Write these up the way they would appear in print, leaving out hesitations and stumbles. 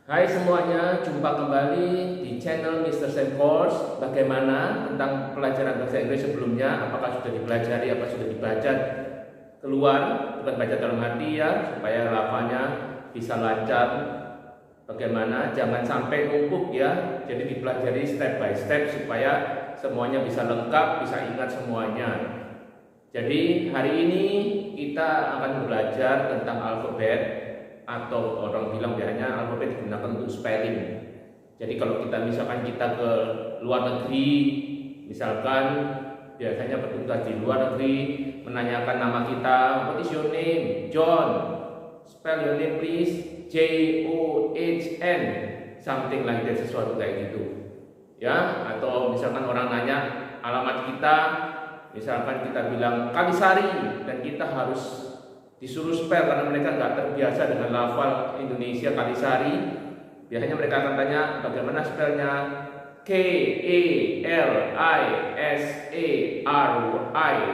Hai semuanya, jumpa kembali di channel Mr. Sam Course. Bagaimana tentang pelajaran bahasa Inggris sebelumnya? Apakah sudah dipelajari, apa sudah dibaca keluar? Bukan baca dalam hati ya, supaya lafalnya bisa lancar. Bagaimana? Jangan sampai numpuk ya. Jadi dipelajari step by step supaya semuanya bisa lengkap, bisa ingat semuanya. Jadi hari ini kita akan belajar tentang alfabet, atau orang bilang biasanya alfabet digunakan untuk spelling. Jadi kalau misalkan kita ke luar negeri, misalkan biasanya petugas di luar negeri menanyakan nama kita, what is your name? John. Spell your name please. John. Something like that, sesuatu kayak gitu. Ya, atau misalkan orang nanya alamat kita, misalkan kita bilang Kalisari dan kita harus disuruh spell karena mereka nggak terbiasa dengan lafal Indonesia Kalisari. Biasanya mereka akan tanya bagaimana spellnya, Kalisari,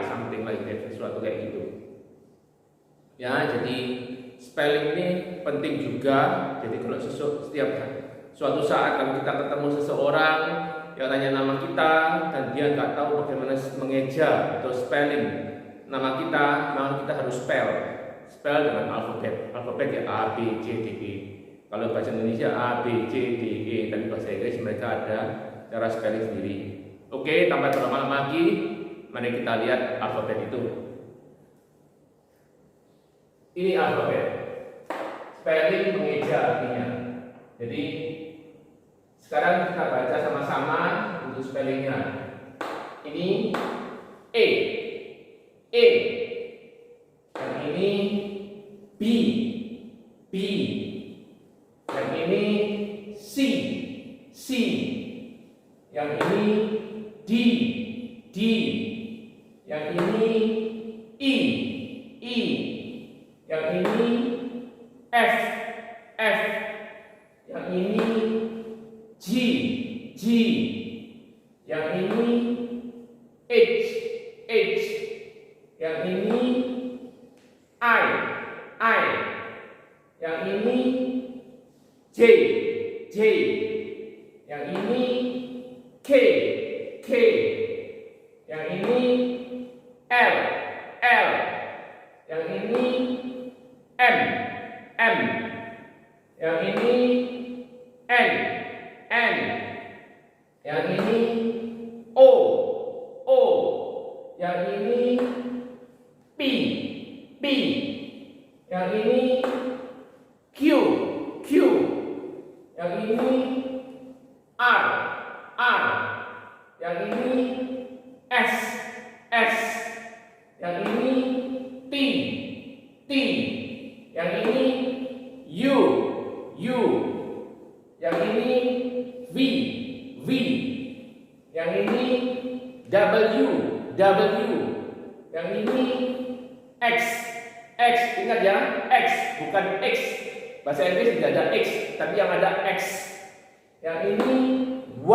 something like that, sesuatu kayak gitu. Ya, jadi spelling ini penting juga. Jadi kalau setiap suatu saat kalau kita ketemu seseorang yang tanya nama kita dan dia nggak tahu bagaimana mengeja atau spelling nama kita, maka kita harus spell dengan alfabet ya, A, B, C, D, E. Kalau bahasa Indonesia A, B, C, D, E, tapi bahasa Inggris mereka ada cara spelling sendiri. Oke, tanpa berlama-lama lagi, mari kita lihat alfabet itu. Ini alfabet, spelling mengeja artinya. Jadi sekarang kita baca sama-sama untuk spellingnya. Ini E. Yang ini B. Yang ini C. Yang ini D. Yang ini E. Yang ini F. Yang ini G. Yang ini H. Yang ini I. Yang ini J. Yang ini K. Yang ini L. Yang ini M. Yang ini N. Yang ini O. Yang ini P. Yang ini Q. Yang ini R. Yang ini S. Yang ini T. Yang ini U. Yang ini V. Yang ini W. Yang ini X. Ingat ya, X bukan X. Bahasa Inggris tidak ada X, tapi yang ada X. Yang ini Y.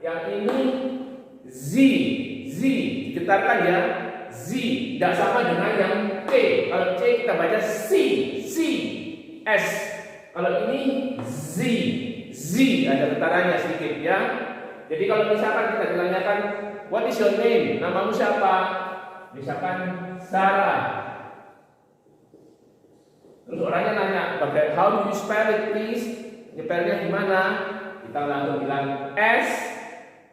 Yang ini Z. Digetarkan ya, Z. Tidak sama dengan yang C. Kalau C kita baca C. S. Kalau ini Z. Ada getarannya sedikit ya. Jadi kalau misalkan kita ditanyakan, what is your name? Namamu siapa? Misalkan Sarah. Terus orangnya nanya, how do you spell it please? Spellnya gimana? Kita langsung bilang S-A-R-A-H.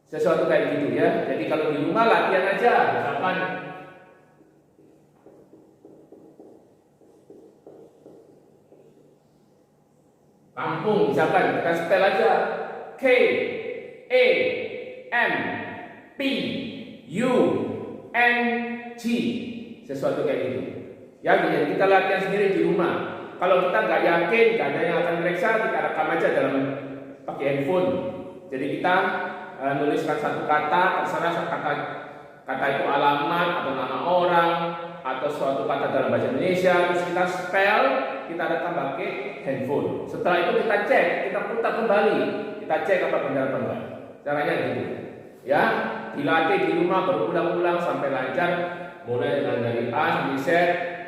Sesuatu kayak gitu ya. Jadi kalau di rumah latihan aja. Misalkan kampung, misalkan kita spell aja K-A-M-P-U-N-G, sesuatu kayak gitu. Ya, jadi kita latihan sendiri di rumah. Kalau kita nggak yakin, nggak ada yang akan meriksa, kita rekam aja dalam pakai handphone. Jadi kita nuliskan satu kata, terserah kata itu alamat atau nama orang atau suatu kata dalam bahasa Indonesia, terus kita spell, kita rekam pakai handphone. Setelah itu kita cek, kita putar kembali, kita cek apa benar atau enggak. Caranya gitu. Ya, dilatih di rumah berulang-ulang sampai lancar. mulai dengan dari A sampai Z.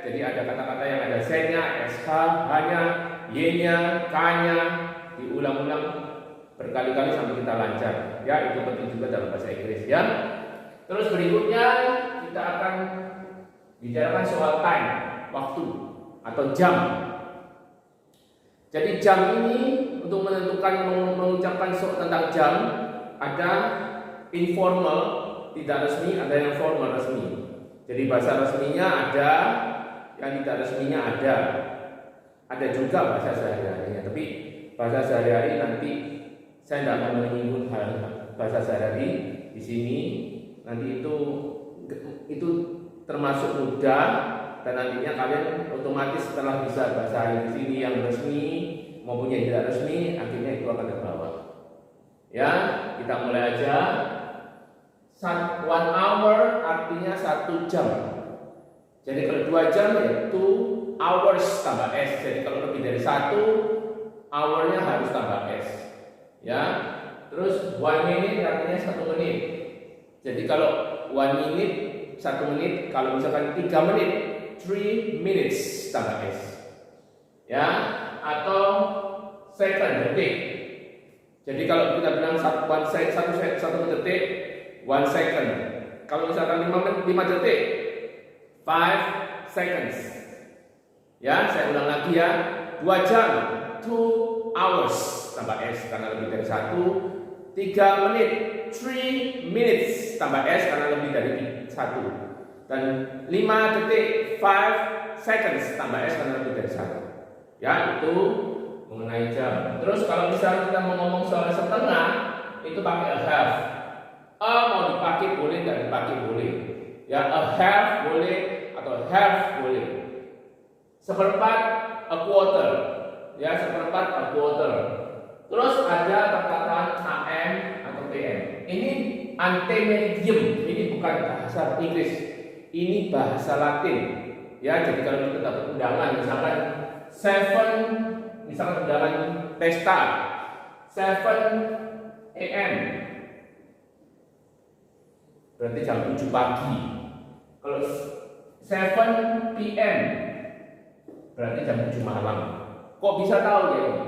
Jadi ada kata-kata yang ada Z-nya, SH, H-nya, Y-nya, K-nya, diulang-ulang berkali-kali sampai kita lancar. Ya, itu penting juga dalam bahasa Inggris ya. Terus berikutnya kita akan bicarakan soal time, waktu atau jam. Jadi jam ini untuk menentukan mengucapkan tentang jam ada informal, tidak resmi, ada yang formal resmi. Jadi bahasa resminya ada, yang tidak resminya ada. Ada juga bahasa sehari-harinya, tapi bahasa sehari-hari nanti saya tidak akan menyinggung hal bahasa sehari-hari di sini. Nanti itu termasuk mudah dan nantinya kalian otomatis setelah bisa bahasa di sini yang resmi maupun yang tidak resmi, akhirnya itu akan terbawa. Ya, kita mulai aja. 1 hour artinya 1 jam. Jadi kalau 2 jam ya 2 hours tambah S. Jadi kalau lebih dari 1 hournya harus tambah S. Ya. Terus 1 minute artinya 1 menit. Jadi kalau 1 minute 1 menit, kalau misalkan 3 menit 3 minutes tambah S. Ya, atau second, detik. Jadi kalau kita bilang 1 detik 1 second. Kalau misalkan 5 detik 5 seconds. Ya, saya ulang lagi ya. 2 jam 2 hours tambah S karena lebih dari 1. 3 menit 3 minutes tambah S karena lebih dari 1. Dan 5 detik 5 seconds tambah S karena lebih dari 1. Ya, itu mengenai jam. Terus kalau misalnya kita mau ngomong soal setengah, itu pakai a half. A mau dipakai boleh, tidak dipakai boleh. Ya, a half boleh atau half boleh. Seperempat, a quarter. Ya, seperempat, a quarter. Terus ada perkataan AM atau PM. Ini antemeridium. Ini bukan bahasa Inggris. Ini bahasa Latin. Ya, jadi kalau kita dapat undangan, misalkan 7, misalkan undangan pesta 7 AM. Berarti jam 7 pagi. Kalau 7 PM berarti jam 7 malam. Kok bisa tahu ya ini?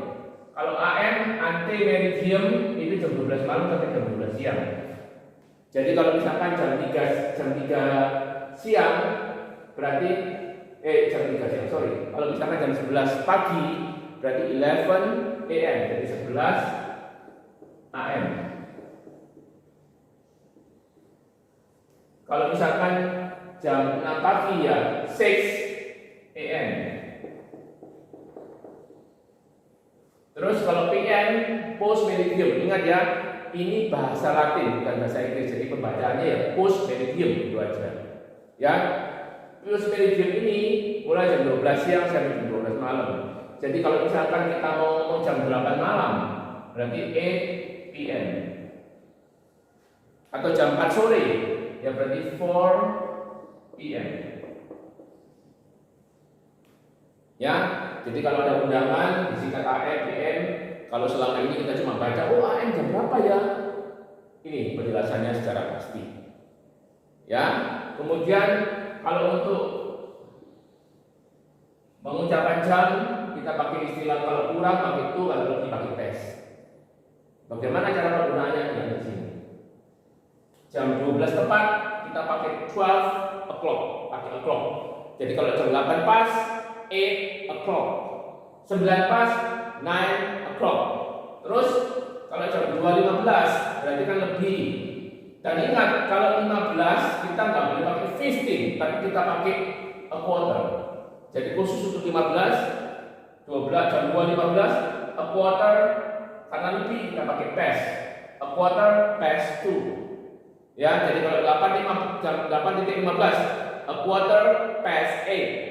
Kalau AM antemeridium itu jam 12 malam sampai jam 12 siang. Jadi kalau misalkan jam 3 siang berarti jam 3 siang, sorry. Kalau misalkan jam 11 pagi berarti 11 AM, jadi 11 AM. Kalau misalkan jam 6 pagi ya 6 AM. Terus kalau PM post meridium, ingat ya, ini bahasa Latin bukan bahasa Inggris, jadi pembacaannya ya post meridium itu aja. Ya, post meridium ini mulai jam 12 siang sampai jam 12 malam. Jadi kalau misalkan kita mau jam 8 malam, berarti 8 PM. Atau jam 4 sore, ya berarti 4 PM. Ya, jadi kalau ada undangan disingkat AM, PM. Kalau selama ini kita cuma baca, oh AM jam berapa ya? Ini penjelasannya secara pasti. Ya, kemudian kalau untuk mengucapkan jam kita pakai istilah kalau kurang pakai itu, kalau lebih pakai tes. Bagaimana cara penggunaannya di sini? Jam 12 tepat kita pakai 12 o'clock, pakai o'clock. Jadi kalau jam 8 pas 8 o'clock, 9 pas 9 o'clock. Terus kalau jam 2.15 berarti kan lebih. Dan ingat kalau 15 kita nggak boleh pakai 15, tapi kita pakai a quarter. Jadi khusus untuk 15, 12 jam 2.15 a quarter karena lebih kita pakai past. A quarter past 2. Ya, jadi kalau 8.15 a quarter past 8.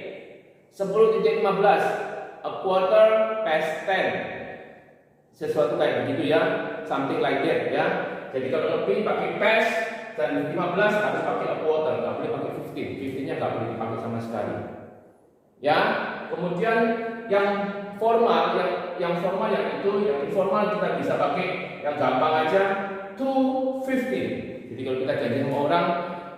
10.15 a quarter past 10. Sesuatu kayak begitu ya, something like that ya. Jadi kalau lebih pakai past dan 15 harus pakai a quarter, nggak boleh pakai 15. 15-nya nggak boleh dipakai sama sekali. Ya, kemudian yang formal, yang formal yang itu, yang informal kita bisa pakai yang gampang aja to 15. Jadi kalau kita janji sama orang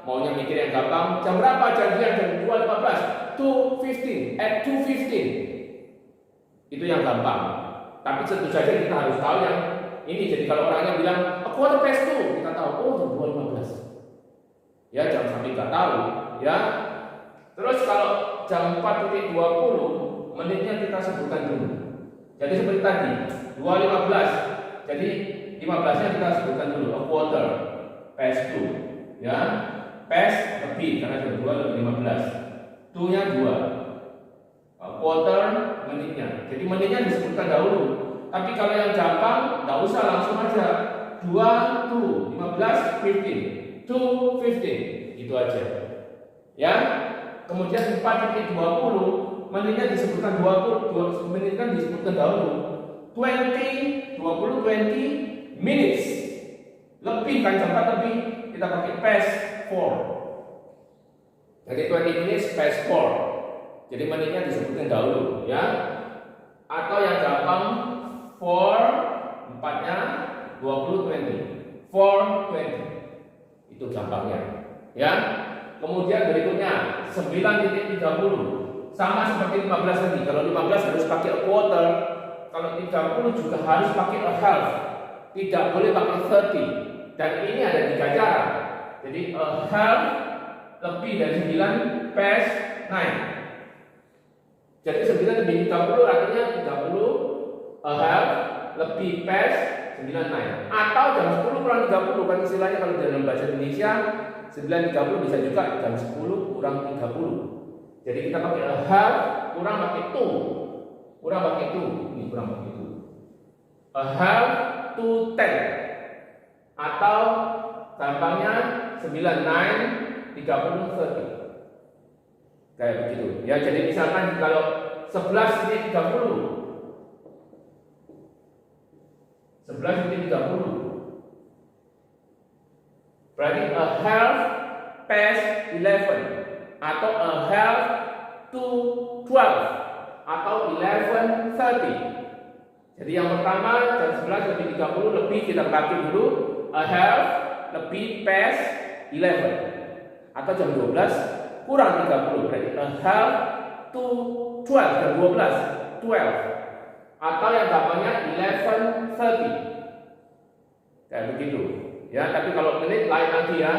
maunya mikir yang gampang, jam berapa janjian? Jam 2.15, 2:15, at 2:15. Itu yang gampang. Tapi tentu saja kita harus tahu yang ini. Jadi kalau orangnya bilang a quarter past 2, kita tahu oh jam 2.15. Ya, jangan sampai nggak tahu. Ya. Terus kalau jam 4.20, menitnya kita sebutkan dulu. Jadi seperti tadi 2.15. Jadi 15-nya kita sebutkan dulu, a quarter past 2. Ya. Past lebih karena jam 2 lebih 15. 2-nya 2. A quarter menitnya. Jadi menitnya disebutkan dahulu. Tapi kalau yang gampang, nggak usah, langsung aja 2 to 15, 15, 2, 15, itu aja. Ya. Kemudian 4.20, menitnya disebutkan 20 menit kan disebutkan dahulu. 20 minutes. Lebih kan jam 4 lebih, kita pakai past 4. Jadi 20 minutes past 4. Jadi menitnya disebutkan dahulu, ya. Atau yang gampang 4, 4-nya 20, 20. 4:20. Itu gampangnya, ya. Kemudian berikutnya 9.30. Sama seperti 15 tadi. Kalau 15 harus pakai a quarter, kalau 30 juga harus pakai a half. Tidak boleh pakai 30. Dan ini ada 3 cara. Jadi a half lebih dari 9 past 9. Jadi 9 lebih 30 artinya 30 a half lebih past 9 9. Atau jam 10 kurang 30 kan istilahnya kalau dalam bahasa Indonesia 9.30 bisa juga jam 10 kurang 30. Jadi kita pakai a half kurang pakai to. Kurang pakai to. Ini kurang pakai to. A half to 10. Atau gampangnya 9 9 30 30. Kayak begitu. Ya, jadi misalkan kalau 11.30 berarti a half past 11 atau a half to 12 atau 11:30. Jadi yang pertama jam 11 lebih 30 lebih kita pakai dulu a half lebih past 11 atau jam 12 kurang 30 berarti a half to 12 jam 12 atau yang gampangnya 11:30. Kayak begitu. Ya, tapi kalau menit lain lagi ya.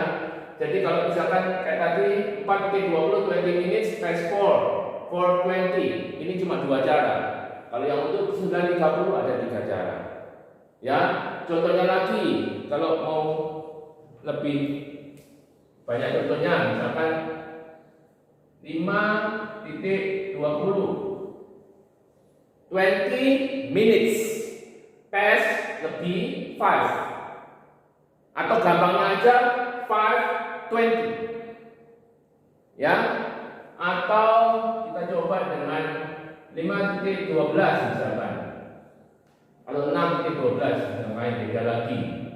Jadi kalau misalkan kayak tadi 4.20 20 minutes past 4 4:20. Ini cuma 2 cara. Kalau yang untuk 9.30 ada 3 cara. Ya, contohnya lagi kalau mau lebih banyak contohnya misalkan 5.20 20 minutes past lebih 5. Atau gampangnya aja 5:20. Ya. Atau kita coba dengan 5.12 misalkan. Kalau 6.12 misalkan beda lagi.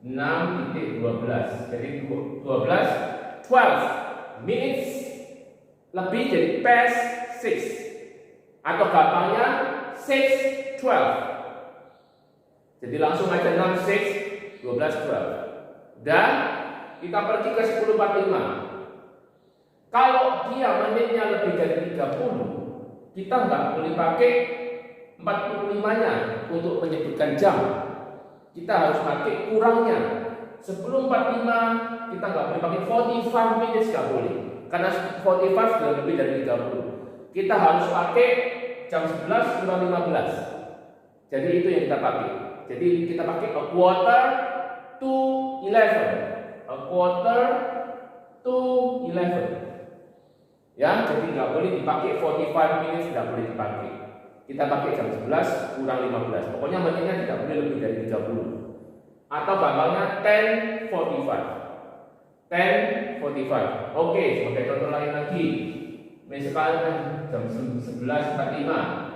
6.12. Jadi 12 minutes lebih jadi past 6. Atau gampangnya 6:12. Jadi langsung aja 6 6 12 12. Dan kita pergi ke 10.45. Kalau dia menitnya lebih dari 30, kita nggak boleh pakai 45-nya untuk menyebutkan jam. Kita harus pakai kurangnya. Sebelum 45 kita nggak boleh pakai 45 minutes, nggak boleh. Karena 45 sudah lebih dari 30. Kita harus pakai jam 11 kurang 15. Jadi itu yang kita pakai. Jadi kita pakai a quarter to 11. A quarter to 11. Ya, jadi nggak boleh dipakai 45 minutes, nggak boleh dipakai. Kita pakai jam 11 kurang 15. Pokoknya menitnya tidak boleh lebih dari 30. Atau gampangnya 10:45. 10:45. Oke, sebagai contoh lain lagi. Misalkan jam 11.45.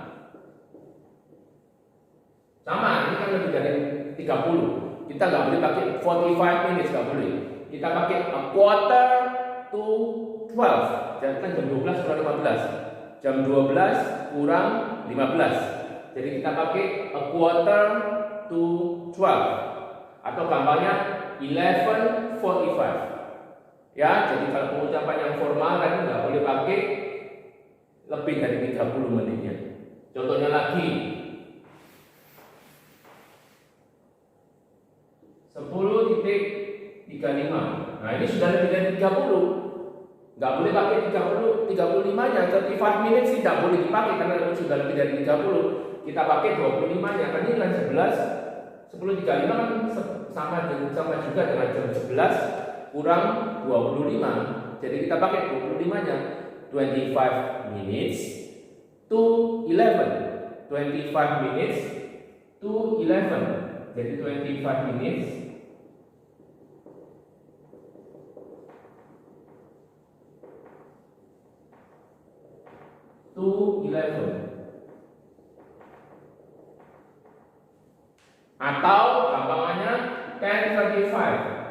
Sama, ini kan lebih dari 30. Kita nggak boleh pakai 45 minutes, nggak boleh. Kita pakai a quarter to 12. Jadi kan jam 12 kurang 15. Jam 12 kurang 15. Jadi kita pakai a quarter to 12. Atau gampangnya 11:45. Ya, jadi kalau pengucapan yang formal tadi nggak boleh pakai lebih dari 30 menitnya. Contohnya lagi, 10.35. Nah, ini sudah lebih dari 30. Nggak boleh pakai 35-nya, 35 menit sih nggak boleh dipakai karena itu sudah lebih dari 30. Kita pakai 25-nya, kan ini kan 10.35 kan sama juga dengan jam 11 kurang 25. Jadi kita pakai 25-nya, 25 minutes to 11. 25 minutes to 11. Jadi 25 minutes to 11. Atau gampangannya 10:35.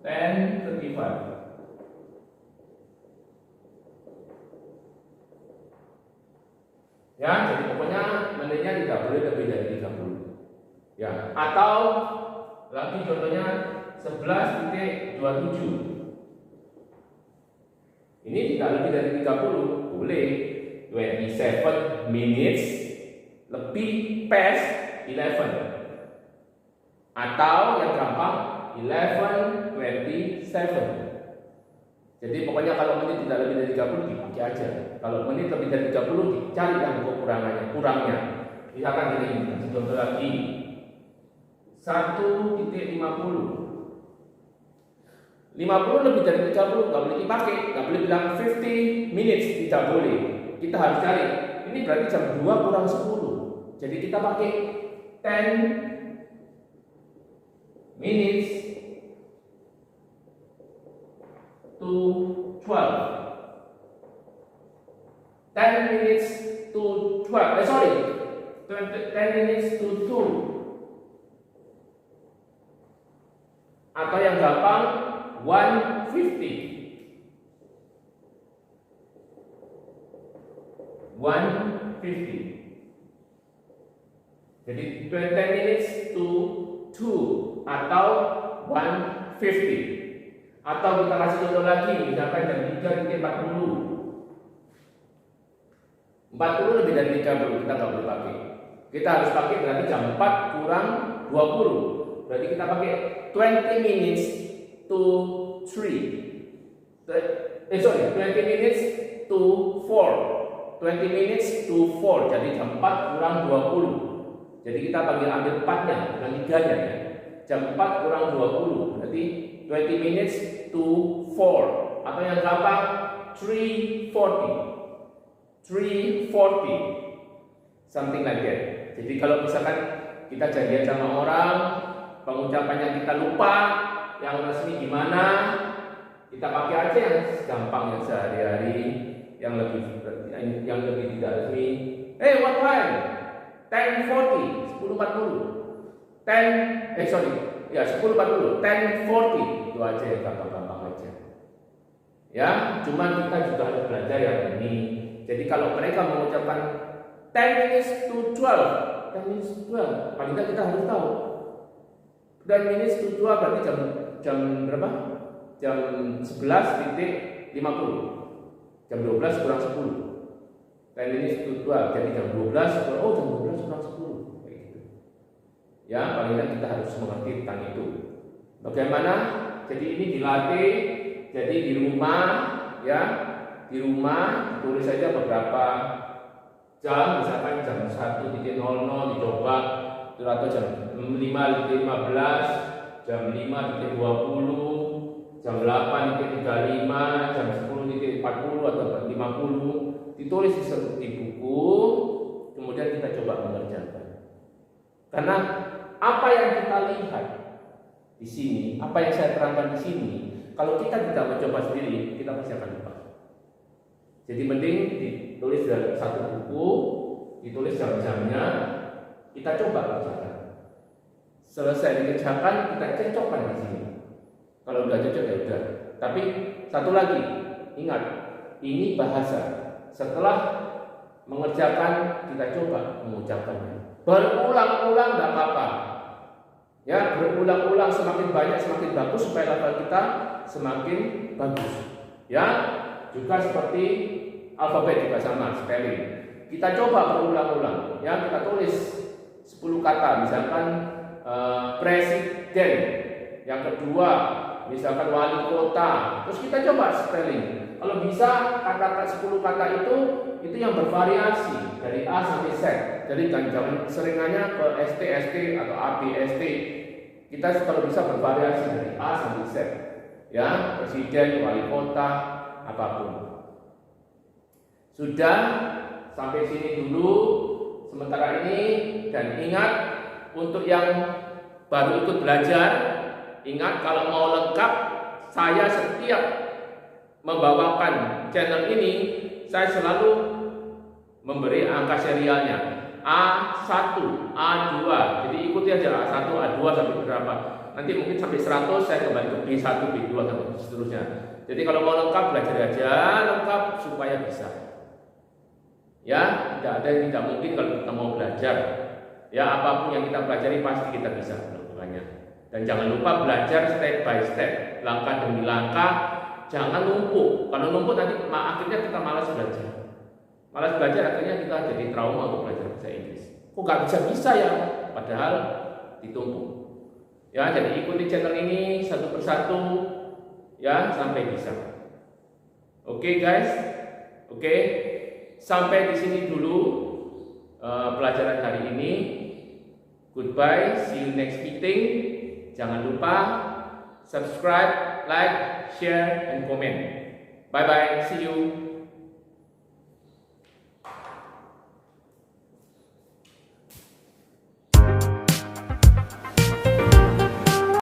10:35. Ya, jadi pokoknya menitnya tidak boleh lebih dari 30. Ya, atau lagi contohnya 11.27. Ini tidak lebih dari 30, boleh 27 minutes lebih past 11. Atau yang gampang 11:27. Jadi pokoknya kalau menit tidak lebih dari 30 dipakai aja. Kalau menit lebih dari 30 dicari yang kurangnya. Misalkan ini, kasih contoh lagi. 1.50. 50 lebih dari 30 nggak boleh dipakai, nggak boleh bilang 50 minutes, tidak boleh. Kita harus cari. Ini berarti jam 2 kurang 10. Jadi kita pakai 10 minutes to 12. 10 minutes to 12. 10 minutes to 2. Atau yang gampang 150. 150. Jadi 20 minutes to 2 atau 150. Atau kita kasih contoh lagi, misalkan jam 3.40. 40 lebih dari 30 kita nggak boleh pakai. Kita harus pakai berarti jam 4 kurang 20. Berarti kita pakai 20 minutes to 3. 20 minutes to 4. 20 minutes to 4. Jadi jam 4 kurang 20. Jadi kita ambil 4-nya, bukan 3-nya ya. Jam 4 kurang 20. Berarti 20 minutes to 4. Atau yang gampang 3:40. 3:40. Something like that. Jadi kalau misalkan kita janjian sama orang, pengucapannya kita lupa, yang resmi gimana, kita pakai aja yang gampang, yang sehari-hari, yang lebih tidak resmi. Hey, what time? 10:40. 10:40. 10:40. 10:40. Itu aja yang gampang-gampang aja. Ya, cuman kita juga harus belajar yang ini. Jadi kalau mereka mengucapkan 10 minutes to 12, 10 minutes to 12, paling tidak kita harus tahu 10 minutes to 12 berarti jam berapa? Jam 11.50. Jam 12 kurang 10. 10 minutes to 12, jadi jam 12, jam 12 kurang 10. Kayak gitu. Ya, paling tidak kita harus mengerti tentang itu. Bagaimana? Jadi ini dilatih, jadi di rumah, ya. Di rumah tulis saja beberapa jam, misalkan jam 1.00 dicoba, atau jam 5.15, jam 5.20, jam 8.35, jam 10.40 atau 50, ditulis di buku, kemudian kita coba mengerjakan. Karena apa yang kita lihat di sini, apa yang saya terangkan di sini, kalau kita tidak mencoba sendiri, kita pasti akan lupa. Jadi mending ditulis dalam satu buku, ditulis jam-jamnya, kita coba kerjakan. Selesai dikerjakan, kita cocokkan di sini. Kalau udah cocok ya udah. Tapi satu lagi, ingat, ini bahasa. Setelah mengerjakan, kita coba mengucapkannya. Berulang-ulang tidak apa-apa. Ya, berulang-ulang semakin banyak semakin bagus supaya level kita semakin bagus. Ya, juga seperti alfabet juga sama, spelling. Kita coba berulang-ulang. Ya, kita tulis 10 kata, misalkan presiden. Yang kedua, misalkan wali kota. Terus kita coba spelling. Kalau bisa kata-kata 10 kata itu yang bervariasi dari A sampai Z. Jadi jangan seringannya ke ST atau ABST. Kita kalau bisa bervariasi dari A sampai Z. Ya, presiden, wali kota, apapun. Sudah sampai sini dulu sementara ini, dan ingat untuk yang baru ikut belajar, ingat kalau mau lengkap, saya setiap membawakan channel ini, saya selalu memberi angka serialnya A1, A2. Jadi ikuti aja A1, A2 sampai berapa. Nanti mungkin sampai 100 saya kembali ke B1, B2 sampai seterusnya. Jadi kalau mau lengkap, belajar aja lengkap supaya bisa. Ya, tidak ada yang tidak mungkin kalau kita mau belajar. Ya, apapun yang kita pelajari pasti kita bisa melakukannya. Dan jangan lupa belajar step by step, langkah demi langkah. Jangan numpuk. Kalau numpuk nanti akhirnya kita malas belajar. Malas belajar akhirnya kita jadi trauma untuk belajar bahasa Inggris. Kok nggak bisa ya? Padahal ditumpuk. Ya, jadi ikuti channel ini satu persatu ya sampai bisa. Oke guys, oke. Sampai di sini dulu pelajaran hari ini. Goodbye, see you next meeting. Jangan lupa subscribe, like, share, and comment. Bye bye, see you.